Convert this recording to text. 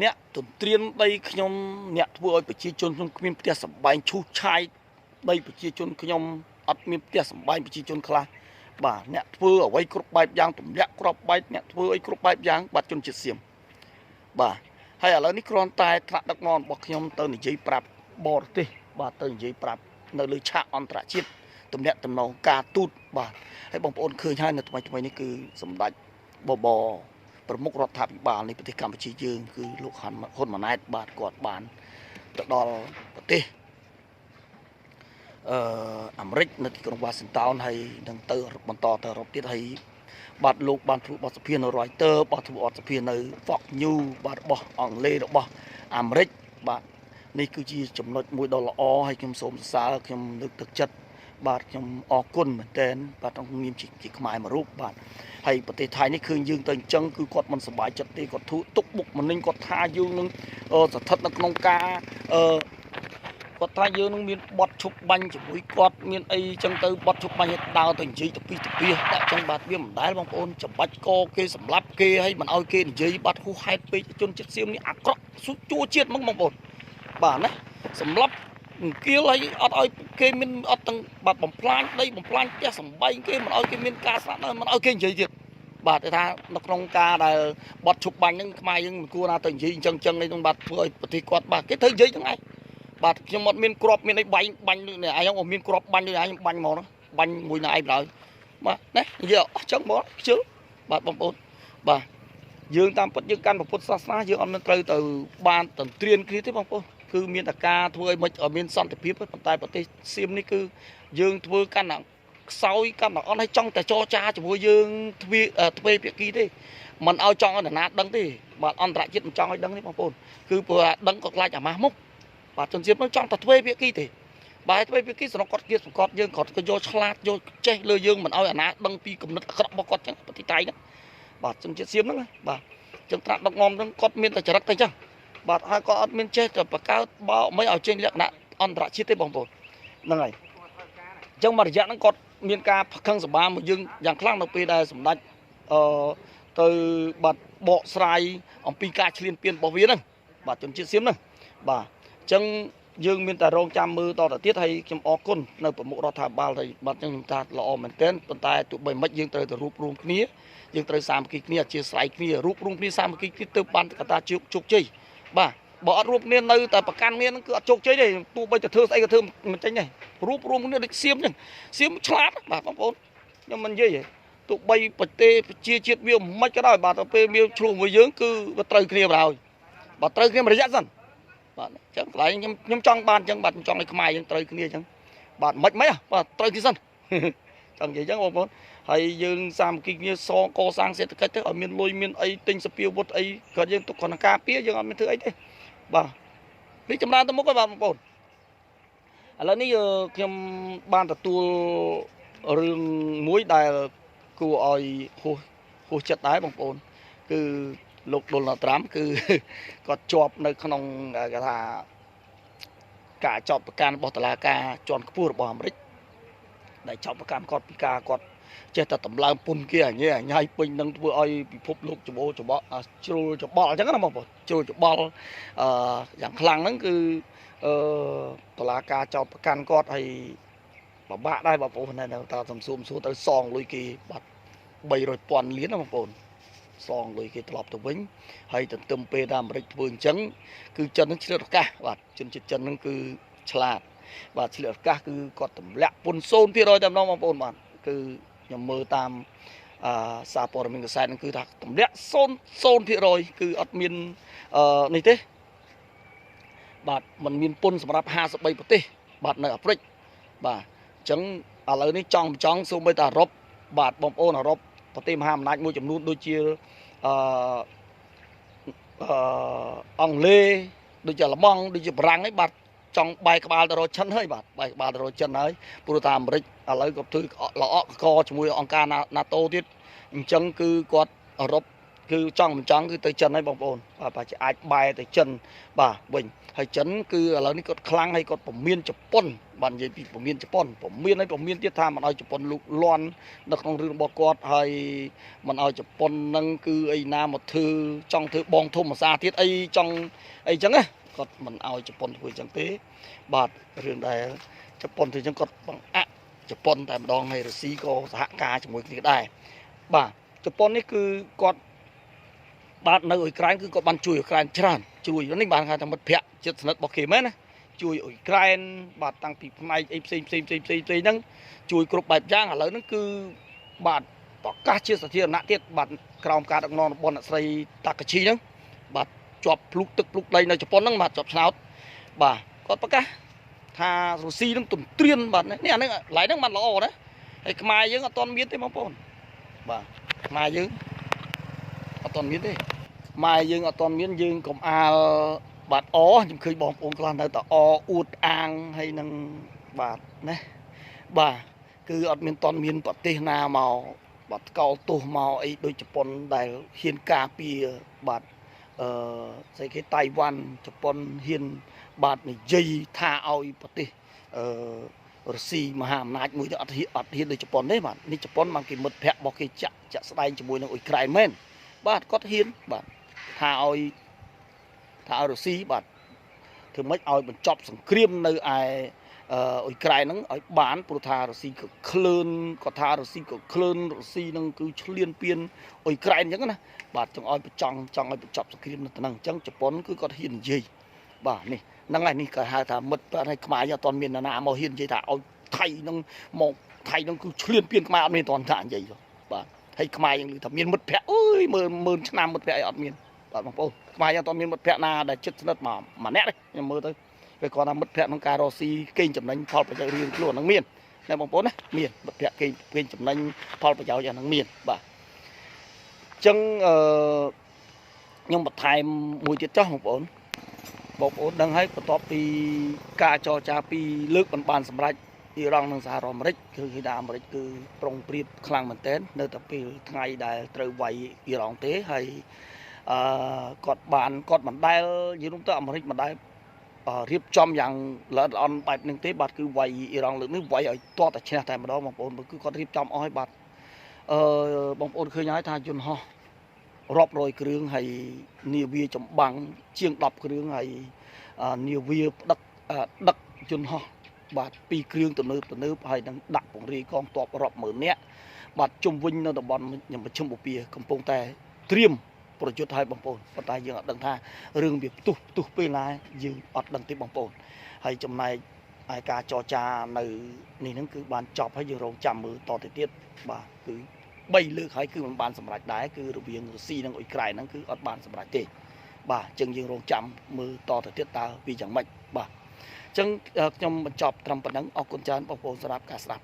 អ្នកទន្ទ្រានដីខ្ញុំអ្នកធ្វើឲ្យប្រជាជនខ្ញុំគ្មានផ្ទះសម្បែងឈូសឆាយដីប្រជាជនខ្ញុំអត់មានផ្ទះសម្បែងប្រជាជនខ្លះបាទអ្នកធ្វើអ្វីគ្រប់បែបយ៉ាងទម្លាក់គ្រាប់បែកអ្នកធ្វើអីគ្រប់បែបយ៉ាងបាទជនជាតិសៀមបាទហើយឥឡូវនេះគ្រាន់តែថ្នាក់ដឹកនាំរបស់ខ្ញុំទៅនិយាយប្រាប់បរទេសបាទទៅនិយាយប្រាប់នៅលើឆាកអន្តរជាតិទំនាក់ទំនងការទូតបាទហើយបងប្អូនឃើញហើយនៅថ្មីនេះគឺសម្ដេចបបប្រមុខរដ្ឋាភិបាលនៃប្រទេសកម្ពុជាយើងគឺលោកហ៊ុនម៉ាណែតបាទគាត់បានទៅដល់ប្រទេសអាមេរិកនៅទីក្រុងវ៉ាស៊ីនតោនហើយនឹងទៅបន្តទៅអឺរ៉ុបទៀតហើយបាទលោកបានធ្វើបទសភានៅ Reuters បាទធ្វើបទសភានៅ Fox News បាទរបស់អង់គ្លេសរបស់អាមេរិកបាទនេះគឺជាចំណុចមួយដ៏ល្អហើយខ្ញុំសូមសរសើរខ្ញុំលើកទឹកចិត្តបាទខ្ញុំអរគុណមែនទែនបាទក្នុងនាមជាខ្មែរមួយរូបបាទហើយប្រទេសថៃនេះឃើញយើងទៅអញ្ចឹងគឺគាត់មិនសប្បាយចិត្តទេគាត់ទុកបុកម្នេញគាត់ថាយើងនឹងស្ថិតនៅក្នុងការគាត់ថាយើងនឹងមានបត់ឈប់បាញ់ជាមួយគាត់មានអីចឹងទៅបត់ឈប់បាញ់ដើរទៅនិយាយទៅពីដាក់ចឹងបាទវាមិនដែលបងប្អូនចំបាច់កគេសម្លាប់គេហើយមិនឲ្យគេនិយាយបាត់ហួសហេតុពេកជនជាតិសៀមនេះអាក្រក់ជួជាតិហ្មងបងប្អូនបាទណាសម្លាប់គៀលហើយអត់ឲ្យគេមានអត់ទាំងបាត់បំផ្លាញដីបំផ្លាញផ្ទះសម្បែងគេមិនឲ្យគេមានការស្នាក់នៅមិនឲ្យគេនិយាយទៀតបាទគេថានៅក្នុងការដែលបត់ឈប់បាញ់ហ្នឹងខ្មែរយើងមិនគួរណាទៅនិយាយអញ្ចឹងនេះហ្នឹងបាទធ្វើឲ្យប្រទេសគាត់បាទគេត្រូវនិយាយទាំងឯងបាទខ្ញុំអត់មានគ្រាប់មានអីបាញ់ដូចនេះឯងអត់មានគ្រាប់បាញ់ដូចឯងបាញ់ហ្មងបាញ់មួយណែឯងឡើយបាទណានិយាយអស់ចឹងមកខ្ជិលបាទបងប្អូនបាទយើងតាមពិតយើងកាន់ពុទ្ធសាសនាយើងអត់មានត្រូវទៅបានទន្ទ្រានគ្នាទេបងប្អូនគឺមានតែការធ្វើឲ្យមិនឲ្យមានសន្តិភាពប៉ុន្តែប្រទេសសៀមនេះគឺយើងធ្វើកាន់តែខ្សោយកាន់តែអត់ឲ្យចង់តែចរចាជាមួយយើងទ្វេភាគីទេមិនឲ្យចង់ឲ្យណាដឹងទេបាទអន្តរជាតិមិនចង់ឲ្យដឹងទេបងប្អូនគឺព្រោះដឹងក៏ខ្លាចអាម៉ាស់មុខបាទជនជាតិនឹងចង់តែទ្វេភាគីទេបាទទ្វេភាគីស្រុកគាត់គៀបសង្កត់យើងគាត់ក៏យកឆ្លាតយកចេះលើយើងមិនឲ្យអាណាដឹងពីគំនិតអាក្រក់របស់គាត់ចឹងប្រទេសថៃហ្នឹងបាទជនជាតិសៀមហ្នឹងបាទចឹងត្រាក់ដឹកនាំហ្នឹងគាត់មានតែចរិតតែចឹងបាទហើយក៏អត់មានចេះតែបង្កើតបោមិនឲ្យចេញលក្ខណៈអន្តរជាតិទេបងប្អូនហ្នឹងហើយអញ្ចឹងមួយរយៈហ្នឹងគាត់មានការផឹកសម្បាមកយើងយ៉ាងខ្លាំងនៅពេលដែលសម្ដេចទៅបាត់បកស្រាយអំពីការឈ្លានពានរបស់វាហ្នឹងបាទជនជាតិសៀមហ្នឹងបាទអញ្ចឹងយើងមានតែរងចាំមើលតទៅទៀតហើយខ្ញុំអរគុណនៅប្រមុខរដ្ឋាភិបាលហើយបាទអញ្ចឹងខ្ញុំថាល្អមែនទែនប៉ុន្តែទោះបីមិនយើងត្រូវតែរួបរวมគ្នាយើងត្រូវសាមគ្គីគ្នាអធិស្ឋានគ្នារួបរวมគ្នាសាមគ្គីគ្នាទៅបានកតាជោគជ័យបាទបើអត់រួបគ្នានៅតែប្រកាន់គ្នានឹងគឺអត់ជោគជ័យទេទោះបីតែធ្វើស្អីក៏ធ្វើមិនចេញដែររួបរวมគ្នាដូចសៀមអញ្ចឹងសៀមឆ្លាតបាទបងប្អូនខ្ញុំមិននិយាយទេទោះបីប្រទេសប្រជាជាតិវាមិនក៏ដោយបាទទៅពេលវាឆ្លោះមួយយើងគឺវាត្រូវគ្នាបណ្ដោយបើត្រូវគ្នាមួយរយៈសិនបាទអញ្ចឹងកន្លែងខ្ញុំចង់បានអញ្ចឹងបាទខ្ញុំចង់ឲ្យខ្មែរយើងត្រូវគ្នាអញ្ចឹងបាទមិនបាទត្រូវគ្នាសិនចង់និយាយអញ្ចឹងបងប្អូនហើយយើងសាមគ្គីគ្នាកសាងសេដ្ឋកិច្ចទៅឲ្យមានលុយមានអីទិញសភាវុធអីគាត់យើងទុកគ្រាន់តែការពារយើងអត់មានធ្វើអីទេបាទនេះចម្រើនទៅមុខហើយបាទបងប្អូនឥឡូវនេះខ្ញុំបានទទួលរឿងមួយដែលគួរឲ្យហួសចិត្តដែរបងប្អូនគឺលោក Donald Trump គឺគាត់ជាប់នៅក្នុងគេថាការចោទប្រកាន់របស់តុលាការជាន់ខ្ពស់របស់អាមេរិកដែលចោទប្រកាន់គាត់ពីការគាត់ចេះតែតម្លើងពុនគេអញ៉ៃពេញនឹងធ្វើឲ្យពិភពលោកច្របល់ច្បល់អញ្ចឹងណាបងប្អូនជ្រុលច្បល់យ៉ាងខ្លាំងហ្នឹងគឺតុលាការចោទប្រកាន់គាត់ហើយពិបាកដែរបងប្អូនតែសំសួរទៅសងលុយគេបាត់300,000 លានណាបងប្អូនសងលុយគេត្រឡប់ទៅវិញហើយទន្ទឹមពេលដែលអាមេរិកធ្វើអញ្ចឹងគឺចិននឹងឆ្លៀតឱកាសបាទជនជាតិចិននឹងគឺឆ្លាតបាទឆ្លៀតឱកាសគឺគាត់ទម្លាក់ពន្ធ 0% តែម្ដងបងប្អូនបាទគឺខ្ញុំមើលតាមសារព័ត៌មានកសែតនឹងគឺថាទម្លាក់ 0% គឺអត់មាននេះទេបាទมันមានពន្ធសម្រាប់53ប្រទេសបាទនៅអាហ្វ្រិកបាទអញ្ចឹងឥឡូវនេះចង់សូម្បីតែអឺរ៉ុបបាទបងប្អូនអឺរ៉ុបប្រទេសមហាអំណាចមួយចំនួនដូចជាអង់គ្លេសដូចជាអាល្លឺម៉ង់ដូចជាបារាំងấyបាទចង់បែកក្បាលទៅរកចិនហើយបាទបែកក្បាលទៅរកចិនហើយព្រោះថាអាមេរិកឥឡូវក៏ធ្វើល្អកកជាមួយអង្គការ NATO ទៀតអញ្ចឹងគឺគាត់អឺរ៉ុប cứ trong cứ tới chân ấy bóng ồn và chỉ ai bài tới chân bà bình hay chấn cứ là ní cột khlang hay cột bổng miên chụp pon bàn gì bị bổng miên tiết tham mà nói chụp pon lục loan nó không rừng bọt quạt hay mà nói chụp pon nâng cứ ấy nam một thư trong thư bong thôm mà xa tiết ấy trong ấy chẳng á cột mình ao chụp pon hồi chẳng tế bạt rừng này chụp pon thì chẳng cột bằng ạ chụp pon tại đòn hay là xí có hạ ca trong một cái đài bà chụp pon ấy cứ cột bạn nơi cái cứ có bàn chui ở cái tràn chui nó nín bàn khai thằng mất phẹt chết snet bọc kìm ấy nè chui ở cái bạn tăng thì này em xem nâng chui cột bài giang ở lớn nó cứ bạn tỏ cá chia sẻ thiên nã tiết bạn còng cá đặc non bọn xây tạc cái chi nâng bạn chọc lúc tức lúc đây nó chụp pon nâng mà chọc sao bà có tất cả tha rồi xi nâng tuần tuyên bạn này nè lấy nâng mặt lò đấy cái mai với toàn miến thế mà pon bà mai với toàn miến thế mai dương ở toàn miền dương cũng bạt ó nhưng khi bom ôm clan ta ó uột ang hay năng bạt này bà cứ ở miền toàn miền bạt tây na màu bạt cao tổ màu ấy đôi chụp pon đại hiên ca pi bạt cái Taiwan chụp pon hiên bạt này dây tha ao bạt tây Russia mà hàm nát mũi ở hiên đôi chụp pon đấy mà ní chụp pon mang cái mật phẹt bọc cái chạ say chụp mũi nó Ukraine men bạt có hiên bạt thà ao được xí bạn thường mấy ao mình chọc sừng kriêm nơi ai ở cái nó ở bán pro thà được xí cực khơn có thà được xí cực khơn được xí nó cứ liên piên ở cái những cái này bạn trong ao trong ao chọc sừng kriêm nó năng chẳng chụp bón cứ có hiền gì bà này năng này cả hai thà mất này mai cho toàn miền là màu hiền gì thà ao thay nó màu thay nó cứ liên piên mai miền toàn thà vậy rồi bà hay mai những thằng miền mất phe ơi mờ năm mất phe ở miền bạn bằng pô mai cho toàn miền mất phe na để chết đất mà nét đấy nhưng mơ tới về còn là mất phe nó cà rô xi kinh chấm đánh phò phải chơi riêng luôn nó miền này bằng pô đấy miền mất phe kinh chấm đánh phò phải chơi cho nó miền bà chân nhưng mà thay mùi tiết cho một bốn đang hay có top pi ca cho cha pi lướt bàn sầm rạchอีรองนังสารอเมริกคือฮิดาอเมริกคือปรงเปรียบคลังมันเต้นเนื้อตะปีไงได้ตรวัยอีรองเต้ให้กอดบานกอดมันได้ยืนตะอเมริกมันได้เรียบจอมอย่างละออนแบบหนึ่งเต้บัดคือวัยอีรองหรือนี่วัยไอ้ตัวแต่เชนะแต่มาดองบางคนคือก็เรียบจอมอ้อยบัดบางคนเคยย้ายทางจุนห่อรอบโรยเครื่องให้เนียวีจมบังเชียงดับเครื่องให้เนียวีดักจุนห่อบาดปีเครื่องตัวเนื้อให้ดังดักของรีกองตอบรอบเหมือนเนี้ยบาดจุ่มวิ่งในตะบอลยังมาชมบุเปียกำปงแต่เตรียมประยุทธ์ไทยบางปนปตายยังดังท่าเรื่องแบบตุไปลายยืนอัดดังติบางปนให้จำนายไอการจอจาในนี่นั่นคือบานจอบให้ยืนรองจำมือต่อติดติดบาคือใบเลือกให้คือมันบานสำหรับได้คือระเบียงซีนั่งอีกไกลนั่นคืออัดบานสำหรับเตะบาจึงยืนรองจำมือต่อติดติดตาปีจังไม่บาจังจำจอบทำปนังออกกุญแจปองสลับกาสลับ